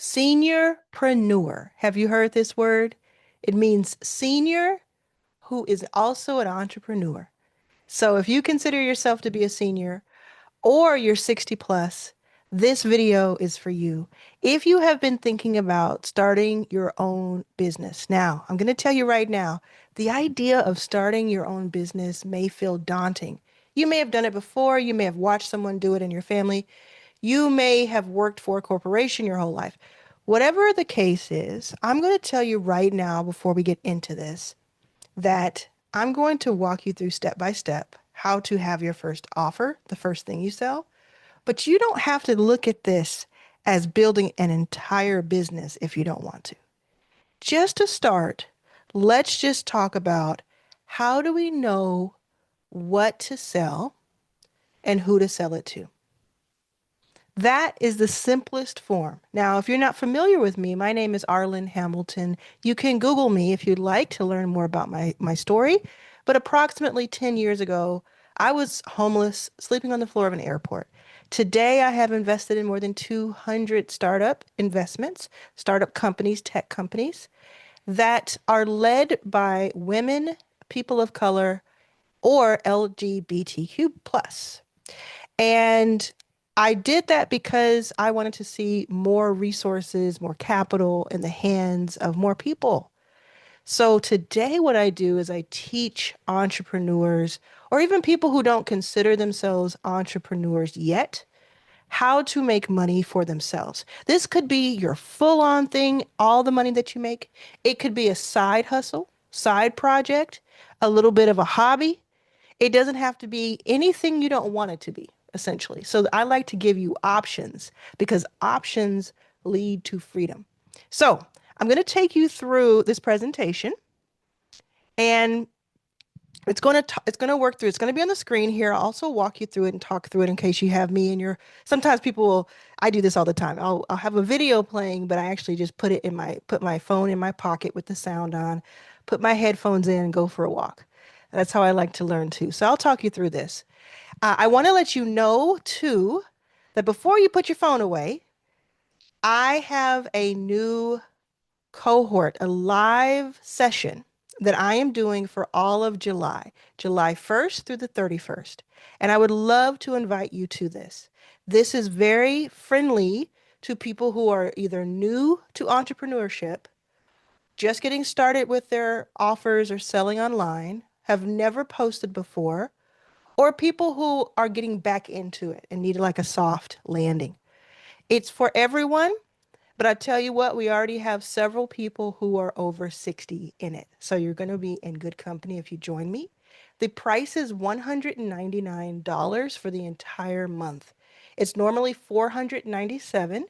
Seniorpreneur. Have you heard this word? It means senior who is also an entrepreneur. So if you consider yourself to be a senior or you're 60 plus, this video is for you. If you have been thinking about starting your own business, now I'm going to tell you right now, the idea of starting your own business may feel daunting. You may have done it before, you may have watched someone do it in your family, you may have worked for a corporation your whole life. Whatever the case is, I'm going to tell you right now before we get into this that I'm going to walk you through step by step how to have your first offer, the first thing you sell. But you don't have to look at this as building an entire business if you don't want to. Just to start, let's just talk about how do we know what to sell and who to sell it to. That is the simplest form. Now, if you're not familiar with me, my name is Arlan Hamilton. You can Google me if you'd like to learn more about my story. But approximately 10 years ago, I was homeless, sleeping on the floor of an airport. Today, I have invested in more than 200 startup investments, startup companies, tech companies that are led by women, people of color, or LGBTQ plus. And I did that because I wanted to see more resources, more capital in the hands of more people. So today, what I do is I teach entrepreneurs, or even people who don't consider themselves entrepreneurs yet, how to make money for themselves. This could be your full on thing, all the money that you make. It could be a side hustle, side project, a little bit of a hobby. It doesn't have to be anything you don't want it to be, essentially. So I like to give you options because options lead to freedom. So I'm going to take you through this presentation and it's going to work through. It's going to be on the screen here. I'll also walk you through it and talk through it in case you have me in your. Sometimes people will. I do this all the time. I'll have a video playing, but I actually just put my phone in my pocket with the sound on, put my headphones in, and go for a walk. That's how I like to learn too. So I'll talk you through this. I want to let you know too that before you put your phone away, I have a new cohort, a live session that I am doing for all of July, July 1st through the 31st. And I would love to invite you to this. This is very friendly to people who are either new to entrepreneurship, just getting started with their offers or selling online, have never posted before, or people who are getting back into it and need like a soft landing. It's for everyone. But I tell you what, we already have several people who are over 60 in it. So you're going to be in good company if you join me. The price is $199 for the entire month. It's normally $497,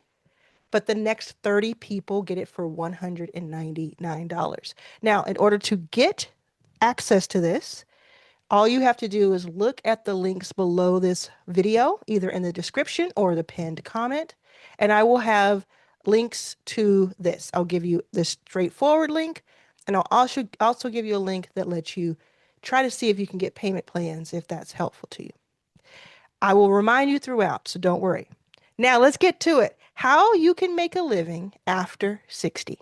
but the next 30 people get it for $199. Now, in order to get access to this, all you have to do is look at the links below this video, either in the description or the pinned comment, and I will have links to this. I'll give you this straightforward link, and I'll also give you a link that lets you try to see if you can get payment plans if that's helpful to you. I will remind you throughout, so don't worry. Now let's get to it. How you can make a living after 60.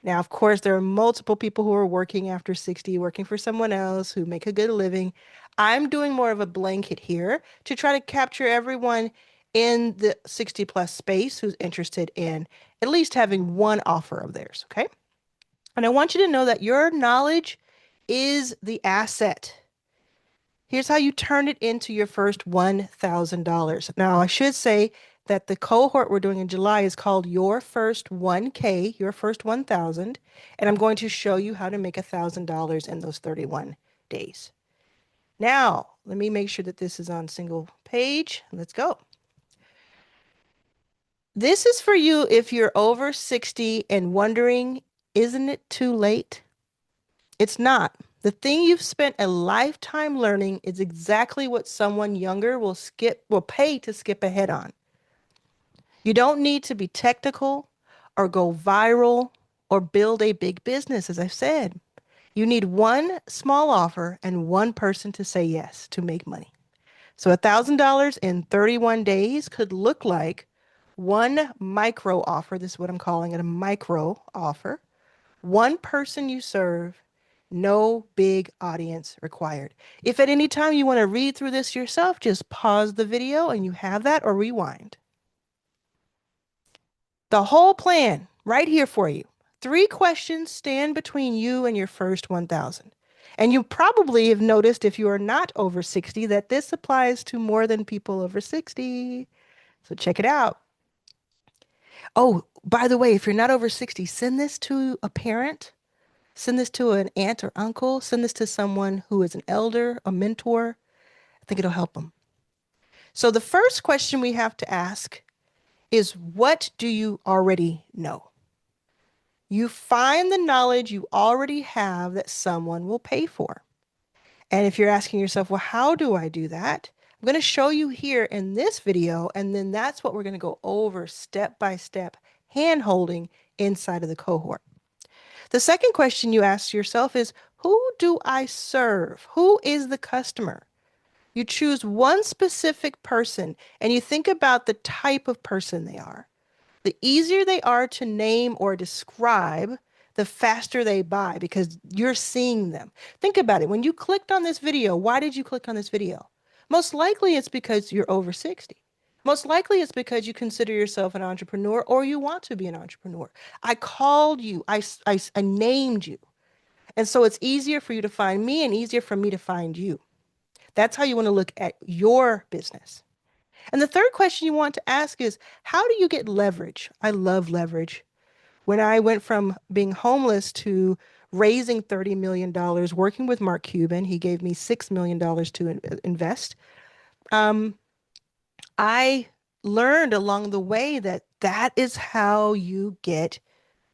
Now, of course, there are multiple people who are working after 60, working for someone else who make a good living. I'm doing more of a blanket here to try to capture everyone in the 60 plus space who's interested in at least having one offer of theirs, okay? And I want you to know that your knowledge is the asset. Here's how you turn it into your first $1,000. Now, I should say that the cohort we're doing in July is called Your First 1K, Your First 1,000, and I'm going to show you how to make $1,000 in those 31 days. Now, let me make sure that this is on single page. Let's go. This is for you if you're over 60 and wondering, isn't it too late? It's not. The thing you've spent a lifetime learning is exactly what someone younger will pay to skip ahead on. You don't need to be technical or go viral or build a big business, as I've said. You need one small offer and one person to say yes to make money. So $1,000 in 31 days could look like one micro offer. This is what I'm calling it, a micro offer. One person you serve, no big audience required. If at any time you want to read through this yourself, just pause the video and you have that, or rewind. The whole plan right here for you. 3 questions stand between you and your first 1,000. And you probably have noticed if you are not over 60 that this applies to more than people over 60. So check it out. Oh, by the way, if you're not over 60, send this to a parent, send this to an aunt or uncle, send this to someone who is an elder, a mentor. I think it'll help them. So the first question we have to ask is, what do you already know? You find the knowledge you already have that someone will pay for. And if you're asking yourself, well, how do I do that? I'm going to show you here in this video, and then that's what we're going to go over step by step, hand holding inside of the cohort. The second question you ask yourself is, who do I serve? Who is the customer? You choose one specific person and you think about the type of person they are. The easier they are to name or describe, the faster they buy because you're seeing them. Think about it. When you clicked on this video, why did you click on this video? Most likely it's because you're over 60. Most likely it's because you consider yourself an entrepreneur or you want to be an entrepreneur. I called you, I named you. And so it's easier for you to find me and easier for me to find you. That's how you want to look at your business. And the third question you want to ask is, how do you get leverage? I love leverage. When I went from being homeless to raising $30 million, working with Mark Cuban, he gave me $6 million to invest. I learned along the way that that is how you get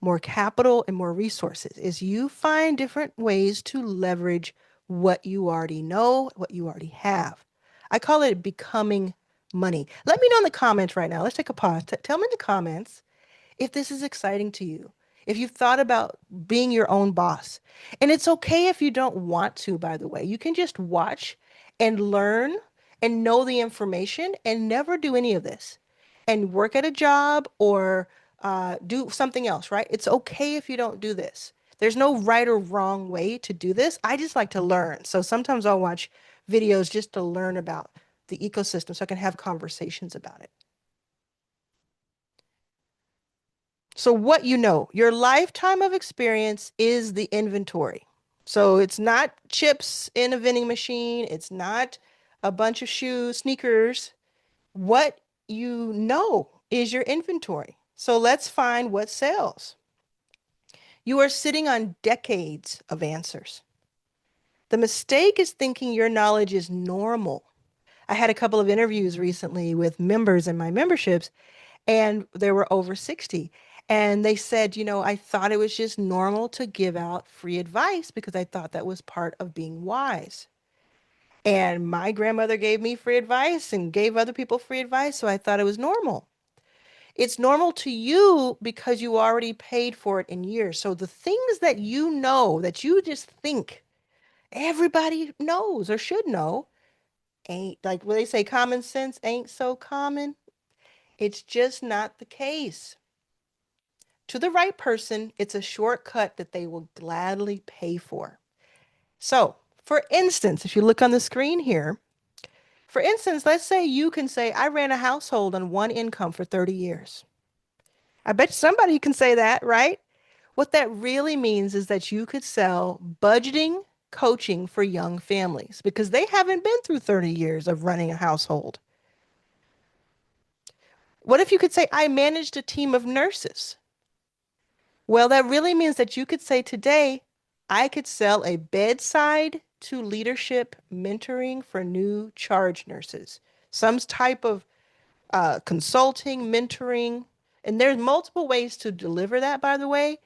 more capital and more resources, is you find different ways to leverage what you already know, what you already have. I call it becoming money. Let me know in the comments right now. Let's take a pause. Tell me in the comments if this is exciting to you, if you've thought about being your own boss. And it's okay if you don't want to, by the way. You can just watch and learn and know the information and never do any of this and work at a job or do something else, right? It's okay if you don't do this. There's no right or wrong way to do this. I just like to learn. So sometimes I'll watch videos just to learn about the ecosystem so I can have conversations about it. So what you know, your lifetime of experience is the inventory. So it's not chips in a vending machine. It's not a bunch of shoes, sneakers. What you know is your inventory. So let's find what sells. You are sitting on decades of answers. The mistake is thinking your knowledge is normal. I had a couple of interviews recently with members in my memberships, and they were over 60. And they said, I thought it was just normal to give out free advice because I thought that was part of being wise. And my grandmother gave me free advice and gave other people free advice, so I thought it was normal. It's normal to you because you already paid for it in years. So the things that you know that you just think everybody knows or should know ain't, like what they say, common sense ain't so common. It's just not the case. To the right person, it's a shortcut that they will gladly pay for. So, for instance, if you look on the screen here, for instance, let's say you can say, I ran a household on one income for 30 years. I bet somebody can say that, right? What that really means is that you could sell budgeting coaching for young families because they haven't been through 30 years of running a household. What if you could say, I managed a team of nurses? Well, that really means that you could say today, I could sell a bedside to leadership mentoring for new charge nurses, some type of consulting, mentoring, and there's multiple ways to deliver that, by the way.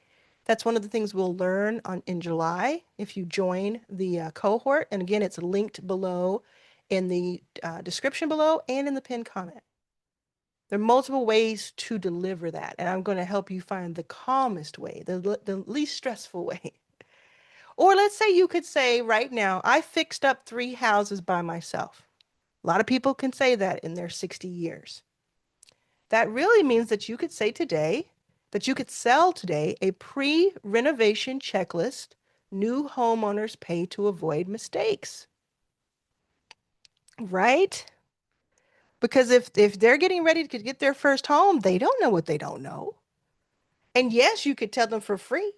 That's one of the things we'll learn in July if you join the cohort. And again, it's linked below in the description below and in the pinned comment. There are multiple ways to deliver that, and I'm going to help you find the calmest way, the least stressful way. Or let's say you could say right now, I fixed up 3 houses by myself. A lot of people can say that in their 60 years. That really means that you could say today, that you could sell today a pre-renovation checklist new homeowners pay to avoid mistakes, right? Because if they're getting ready to get their first home, they don't know what they don't know. And yes, you could tell them for free.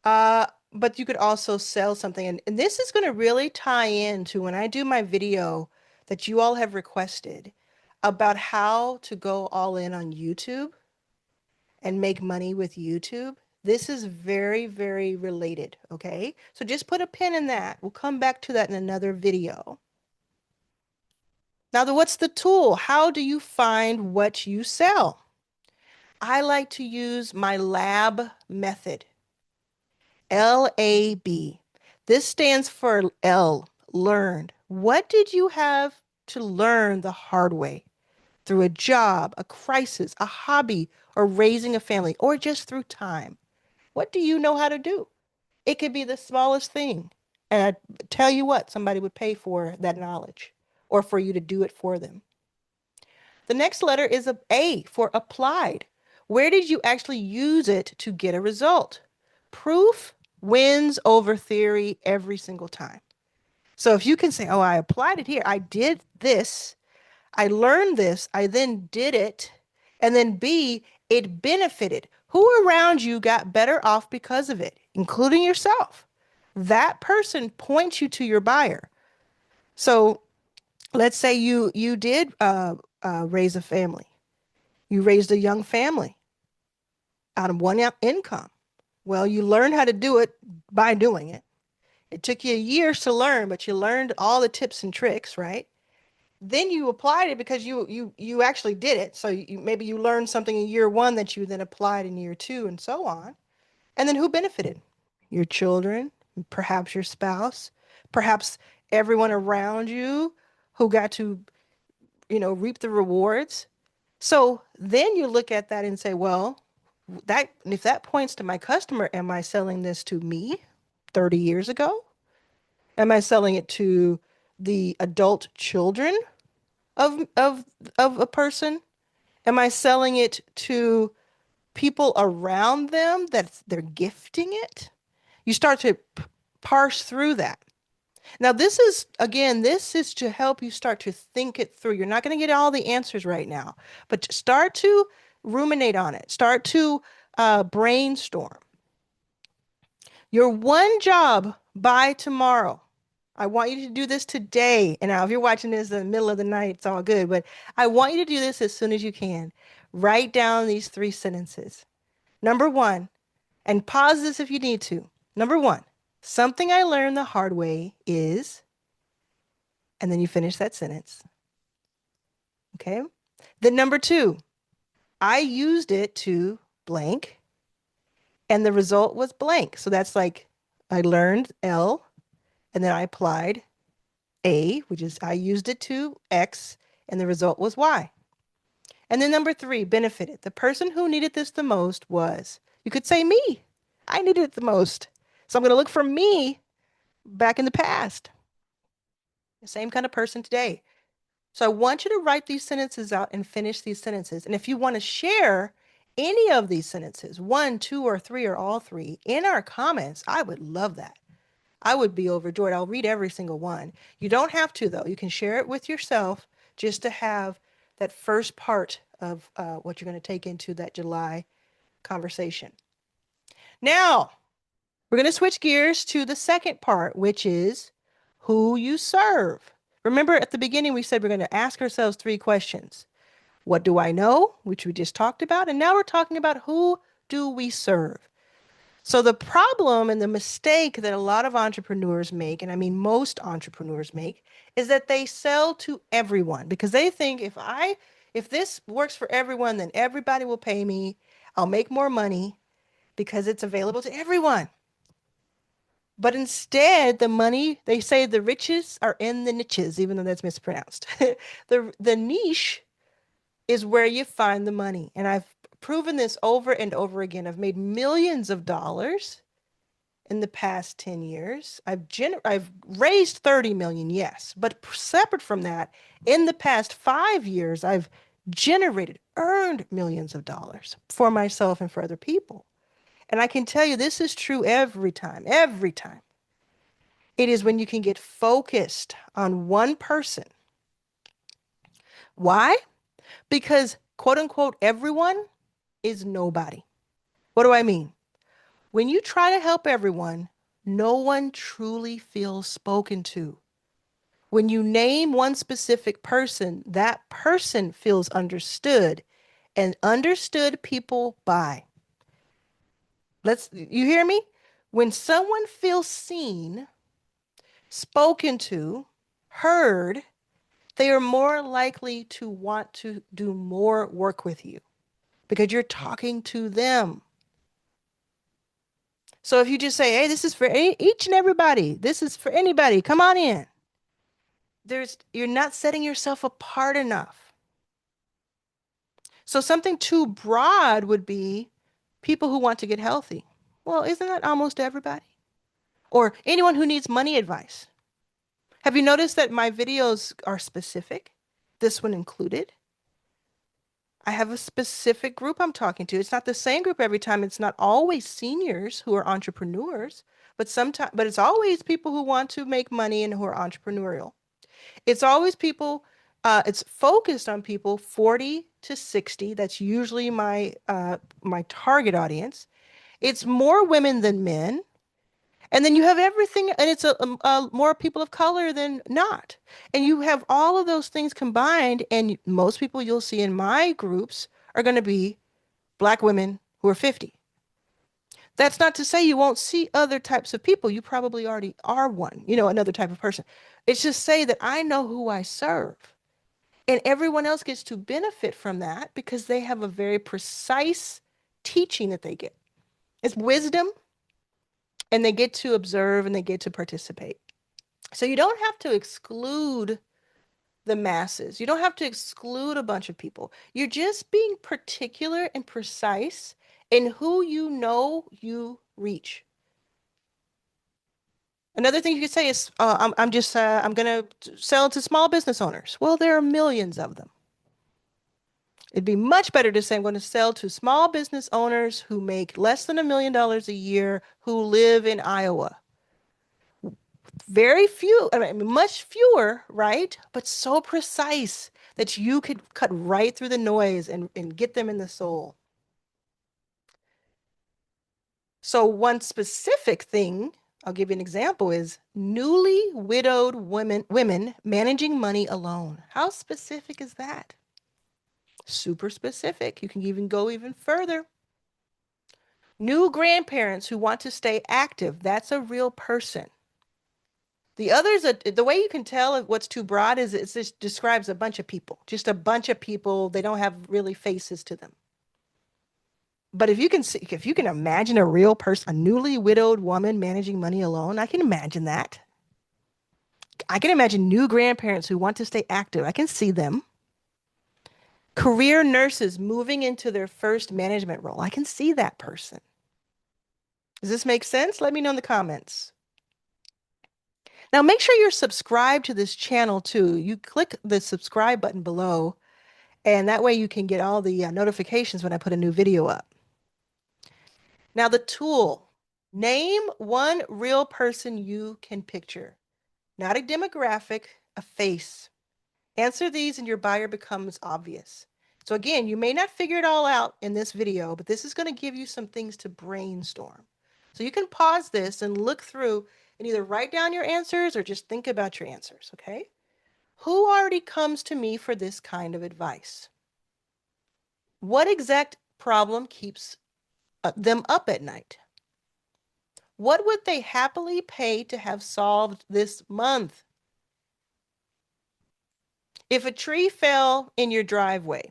But you could also sell something. And this is going to really tie into when I do my video that you all have requested about how to go all in on YouTube and make money with YouTube. This is very, very related, okay? So just put a pin in that. We'll come back to that in another video. Now, what's the tool? How do you find what you sell? I like to use my lab method. LAB. This stands for L, learned. What did you have to learn the hard way? Through a job, a crisis, a hobby, or raising a family, or just through time? What do you know how to do? It could be the smallest thing. And I tell you what, somebody would pay for that knowledge or for you to do it for them. The next letter is A for applied. Where did you actually use it to get a result? Proof wins over theory every single time. So if you can say, oh, I applied it here, I did this, I learned this, I then did it, and then B, it benefited. Who around you got better off because of it, including yourself? That person points you to your buyer. So let's say you did raise a family. You raised a young family out of one income. Well, you learned how to do it by doing it. It took you years to learn, but you learned all the tips and tricks, right? Then you applied it because you actually did it. So maybe you learned something in year one that you then applied in year two and so on. And then who benefited? Your children, perhaps your spouse, perhaps everyone around you who got to, reap the rewards. So then you look at that and say, well, that if that points to my customer, am I selling this to me 30 years ago? Am I selling it to the adult children of of of a person? Am I selling it to people around them that they're gifting it? You start to parse through that. Now, this is to help you start to think it through. You're not going to get all the answers right now, but start to ruminate on it. Start to brainstorm. Your one job by tomorrow. I want you to do this today. And now, if you're watching this in the middle of the night, it's all good. But I want you to do this as soon as you can. Write down these 3 sentences. Number 1, and pause this if you need to. Number 1, something I learned the hard way is, and then you finish that sentence. Okay? Then number 2, I used it to blank, and the result was blank. So that's like I learned L, and then I applied A, which is I used it to X, and the result was Y. And then number 3, benefited. The person who needed this the most was, you could say me. I needed it the most. So I'm going to look for me back in the past. The same kind of person today. So I want you to write these sentences out and finish these sentences. And if you want to share any of these sentences, 1, 2, or 3, or all 3, in our comments, I would love that. I would be overjoyed. I'll read every single one. You don't have to, though. You can share it with yourself just to have that first part of what you're going to take into that July conversation. Now, we're going to switch gears to the second part, which is who you serve. Remember at the beginning, we said we're going to ask ourselves 3 questions. What do I know, which we just talked about? And now we're talking about who do we serve? So the problem and the mistake that a lot of entrepreneurs make, and I mean most entrepreneurs make, is that they sell to everyone because they think if this works for everyone, then everybody will pay me. I'll make more money because it's available to everyone. But instead, the money, they say the riches are in the niches, even though that's mispronounced. The niche is where you find the money. And I've proven this over and over again. I've made millions of dollars in the past 10 years. I've raised 30 million, yes. But separate from that, in the past 5 years, I've generated, earned millions of dollars for myself and for other people. And I can tell you this is true every time, every time. It is when you can get focused on one person. Why? Because quote unquote, everyone is nobody. What do I mean? When you try to help everyone, no one truly feels spoken to. When you name one specific person, that person feels understood and understood people by. You hear me? When someone feels seen, spoken to, heard, they are more likely to want to do more work with you because you're talking to them. So if you just say, hey, this is for each and everybody, this is for anybody, come on in. You're not setting yourself apart enough. So something too broad would be people who want to get healthy. Well, isn't that almost everybody? Or anyone who needs money advice. Have you noticed that my videos are specific? This one included. I have a specific group I'm talking to. It's not the same group every time. It's not always seniors who are entrepreneurs, but it's always people who want to make money and who are entrepreneurial. It's always people, it's focused on people 40 to 60. That's usually my target audience. It's more women than men. And then you have everything, and it's more people of color than not. And you have all of those things combined, and most people you'll see in my groups are going to be Black women who are 50. That's not to say you won't see other types of people. You probably already are one, another type of person. It's just say that I know who I serve. And everyone else gets to benefit from that because they have a very precise teaching that they get. It's wisdom, and they get to observe and they get to participate. So you don't have to exclude the masses. You don't have to exclude a bunch of people. You're just being particular and precise in who you know you reach. Another thing you could say is, I'm going to sell to small business owners. Well, there are millions of them. It'd be much better to say I'm going to sell to small business owners who make less than $1 million a year, who live in Iowa. Very few, I mean, much fewer, right? But so precise that you could cut right through the noise and get them in the soul. So one specific thing, I'll give you an example, is newly widowed women managing money alone. How specific is that? Super specific. You can even go even further. New grandparents who want to stay active. That's a real person. The others, the way you can tell what's too broad is it just describes a bunch of people, just a bunch of people. They don't have really faces to them. But if you can imagine a real person, a newly widowed woman managing money alone, I can imagine that. I can imagine new grandparents who want to stay active. I can see them. Career nurses moving into their first management role. I can see that person. Does this make sense? Let me know in the comments. Now make sure you're subscribed to this channel too. You click the subscribe button below, and that way you can get all the notifications when I put a new video up. Now the tool, name one real person you can picture, not a demographic, a face. Answer these and your buyer becomes obvious. So again, you may not figure it all out in this video, but this is going to give you some things to brainstorm. So you can pause this and look through and either write down your answers or just think about your answers, okay? Who already comes to me for this kind of advice? What exact problem keeps them up at night? What would they happily pay to have solved this month? If a tree fell in your driveway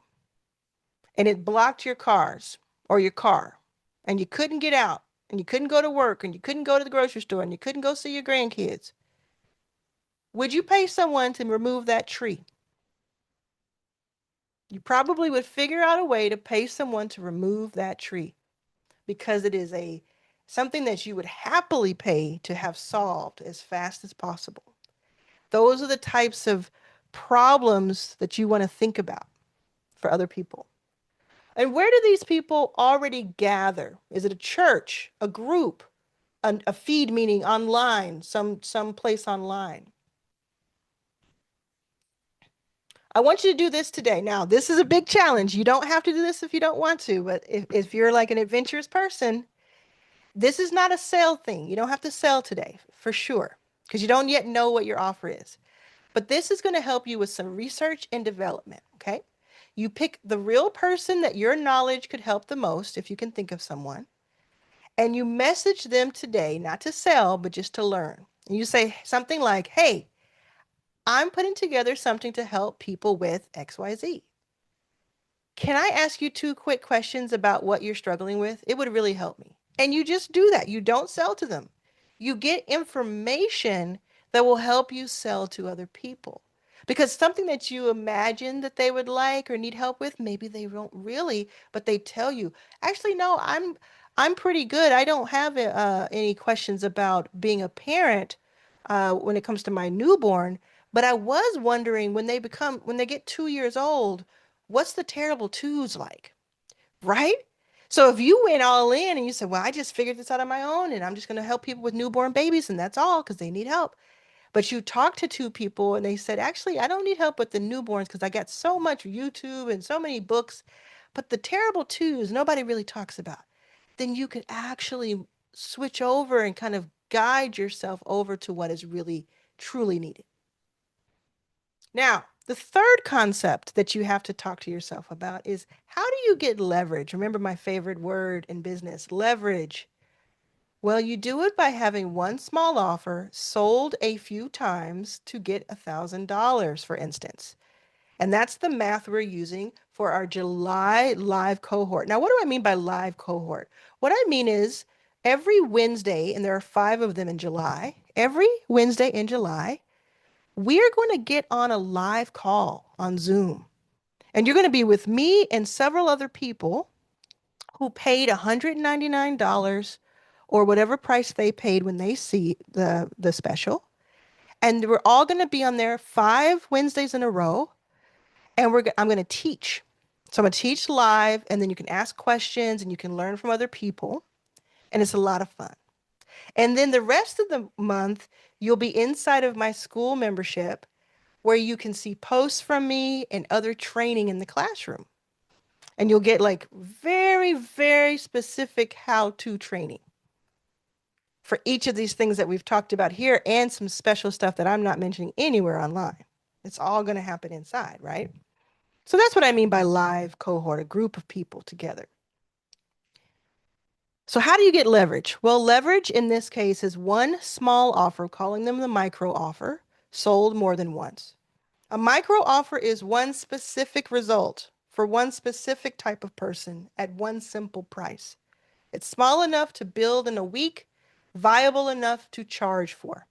and it blocked your cars or your car and you couldn't get out and you couldn't go to work and you couldn't go to the grocery store and you couldn't go see your grandkids, would you pay someone to remove that tree? You probably would figure out a way to pay someone to remove that tree because it is something that you would happily pay to have solved as fast as possible. Those are the types of problems that you want to think about. for other people. And where do these people already gather? Is it a church, a group, a feed meeting online, some place online? I want you to do this today. Now, this is a big challenge. You don't have to do this if you don't want to, but if you're like an adventurous person, this is not a sale thing. You don't have to sell today for sure, because you don't yet know what your offer is. But this is going to help you with some research and development, okay? You pick the real person that your knowledge could help the most, if you can think of someone, and you message them today, not to sell, but just to learn. And you say something like, hey, I'm putting together something to help people with XYZ. Can I ask you two quick questions about what you're struggling with? It would really help me. And you just do that. You don't sell to them. You get information that will help you sell to other people. Because something that you imagine that they would like or need help with, maybe they don't really, but they tell you, actually, no, I'm pretty good. I don't have any questions about being a parent when it comes to my newborn. But I was wondering when they get 2 years old, what's the terrible twos like? Right? So if you went all in and you said, well, I just figured this out on my own and I'm just going to help people with newborn babies and that's all because they need help. But you talked to two people and they said, actually, I don't need help with the newborns because I got so much YouTube and so many books, but the terrible twos, nobody really talks about. Then you could actually switch over and kind of guide yourself over to what is really, truly needed. Now, the third concept that you have to talk to yourself about is how do you get leverage? Remember my favorite word in business, leverage. Well, you do it by having one small offer sold a few times to get $1,000, for instance. And that's the math we're using for our July live cohort. Now, what do I mean by live cohort? What I mean is every Wednesday, and there are 5 of them in July, every Wednesday in July, we are going to get on a live call on Zoom. And you're going to be with me and several other people who paid $199 or whatever price they paid when they see the special. And we're all going to be on there 5 Wednesdays in a row. And I'm going to teach. So I'm going to teach live, and then you can ask questions and you can learn from other people. And it's a lot of fun. And then the rest of the month, you'll be inside of my school membership where you can see posts from me and other training in the classroom. And you'll get like very, very specific how-to training for each of these things that we've talked about here and some special stuff that I'm not mentioning anywhere online. It's all going to happen inside, right? So that's what I mean by live cohort, a group of people together. So how do you get leverage? Well, leverage in this case is one small offer, calling them the micro offer, sold more than once. A micro offer is one specific result for one specific type of person at one simple price. It's small enough to build in a week, viable enough to charge for.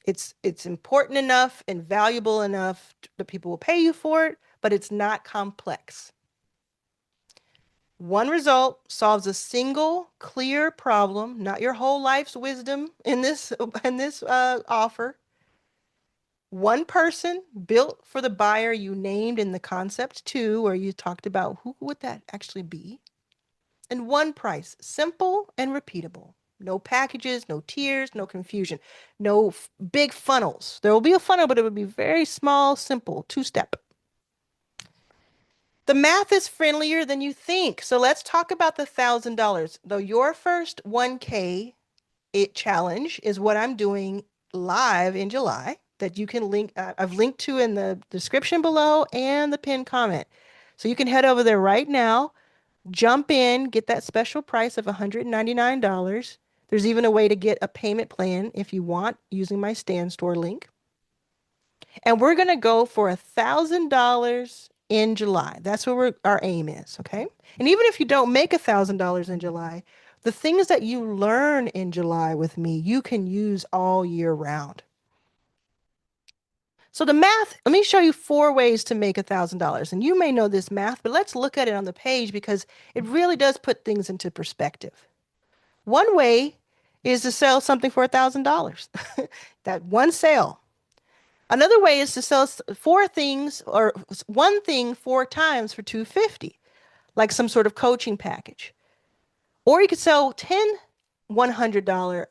It's important enough and valuable enough that people will pay you for it, but it's not complex. One result solves a single clear problem, not your whole life's wisdom in this offer. One person built for the buyer you named in the concept two, where you talked about who would that actually be. And one price, simple and repeatable. No packages, no tiers, no confusion, no big funnels. There will be a funnel, but it would be very small, simple, two-step. The math is friendlier than you think. So let's talk about the $1,000. Though your first 1K challenge is what I'm doing live in July that you can link. I've linked to in the description below and the pinned comment. So you can head over there right now, jump in, get that special price of $199. There's even a way to get a payment plan if you want using my Stand Store link. And we're going to go for $1,000 in July. That's what our aim is, okay? And even if you don't make $1,000 in July, the things that you learn in July with me, you can use all year round. So the math, let me show you 4 ways to make $1,000. And you may know this math, but let's look at it on the page because it really does put things into perspective. One way is to sell something for $1,000. That one sale. Another way is to sell four things or one thing four times for 250, like some sort of coaching package. Or you could sell 10 $100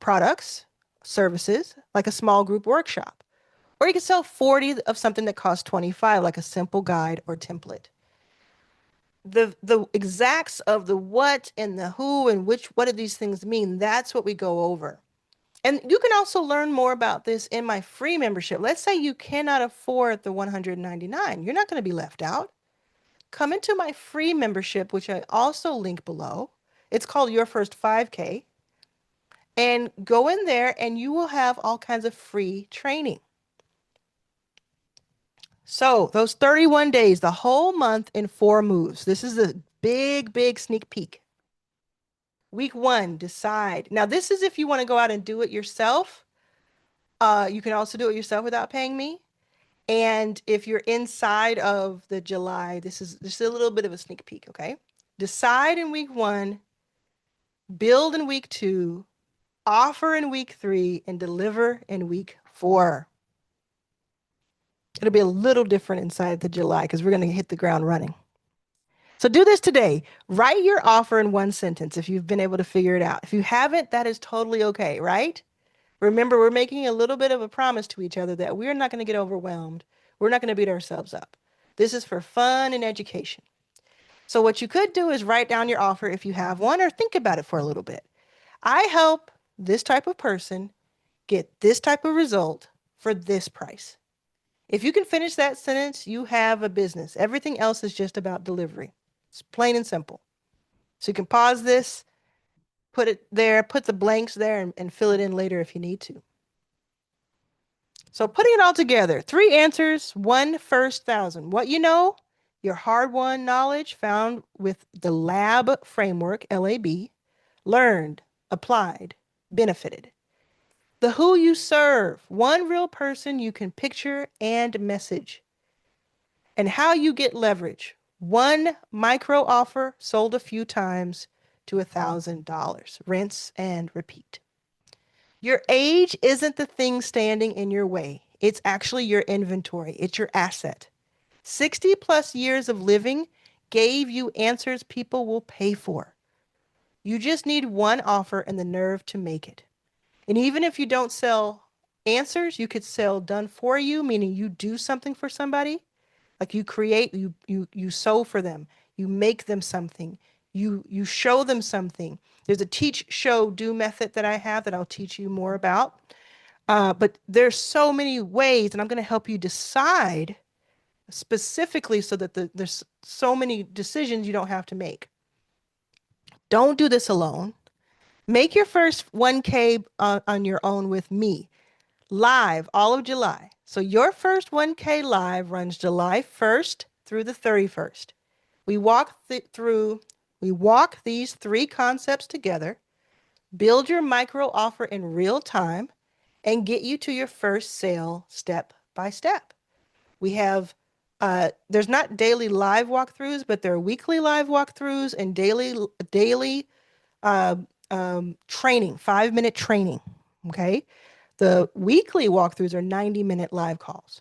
products, services, like a small group workshop. Or you could sell 40 of something that costs 25, like a simple guide or template. The exacts of the what and the who and which what do these things mean, that's what we go over. And you can also learn more about this in my free membership. Let's say you cannot afford the 199. You're not going to be left out. Come into my free membership, which I also link below. It's called Your First 5K. And go in there and you will have all kinds of free training. So those 31 days, the whole month in 4 moves. This is a big, big sneak peek. Week 1, decide. Now, this is if you want to go out and do it yourself. You can also do it yourself without paying me. And if you're inside of the July, this is just a little bit of a sneak peek, okay? Decide in week 1, build in week 2, offer in week 3, and deliver in week 4. It'll be a little different inside the July because we're going to hit the ground running. So do this today. Write your offer in 1 sentence if you've been able to figure it out. If you haven't, that is totally okay, right? Remember, we're making a little bit of a promise to each other that we're not going to get overwhelmed. We're not going to beat ourselves up. This is for fun and education. So what you could do is write down your offer if you have one, or think about it for a little bit. I help this type of person get this type of result for this price. If you can finish that sentence, you have a business. Everything else is just about delivery. It's plain and simple. So you can pause this, put it there, put the blanks there, and fill it in later if you need to. So putting it all together, 3 answers, 1 first 1,000. What you know, your hard-won knowledge found with the LAB framework, LAB, learned, applied, benefited. The who you serve, 1 real person you can picture and message. And how you get leverage, 1 micro offer sold a few times to $1,000. Rinse and repeat. Your age isn't the thing standing in your way. It's actually your inventory. It's your asset. 60 plus years of living gave you answers people will pay for. You just need 1 offer and the nerve to make it. And even if you don't sell answers, you could sell done for you, meaning you do something for somebody. Like you create, you sew for them, you make them something, you show them something. There's a teach, show, do method that I have that I'll teach you more about. But there's so many ways, and I'm going to help you decide specifically so that there's so many decisions you don't have to make. Don't do this alone. Make your first 1K on your own with me, live all of July. So your first 1K live runs July 1st through the 31st. We walk these 3 concepts together, build your micro offer in real time, and get you to your first sale step by step. We have, there's not daily live walkthroughs, but there are weekly live walkthroughs and daily training, 5-minute training, okay? The weekly walkthroughs are 90-minute live calls.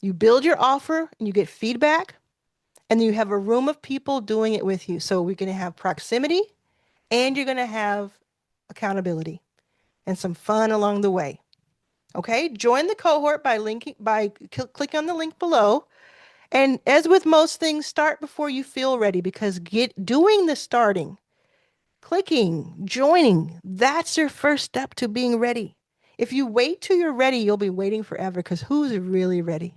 You build your offer and you get feedback, and you have a room of people doing it with you. So we're going to have proximity, and you're going to have accountability and some fun along the way. Okay, join the cohort by clicking on the link below. And as with most things, start before you feel ready, because doing the starting, clicking, joining, that's your first step to being ready. If you wait till you're ready, you'll be waiting forever, because who's really ready?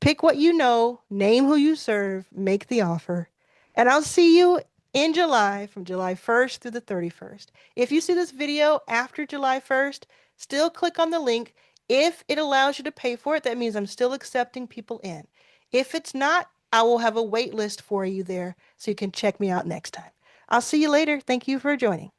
Pick what you know, name who you serve, make the offer, and I'll see you in July from July 1st through the 31st. If you see this video after July 1st, still click on the link. If it allows you to pay for it, that means I'm still accepting people in. If it's not, I will have a wait list for you there so you can check me out next time. I'll see you later. Thank you for joining.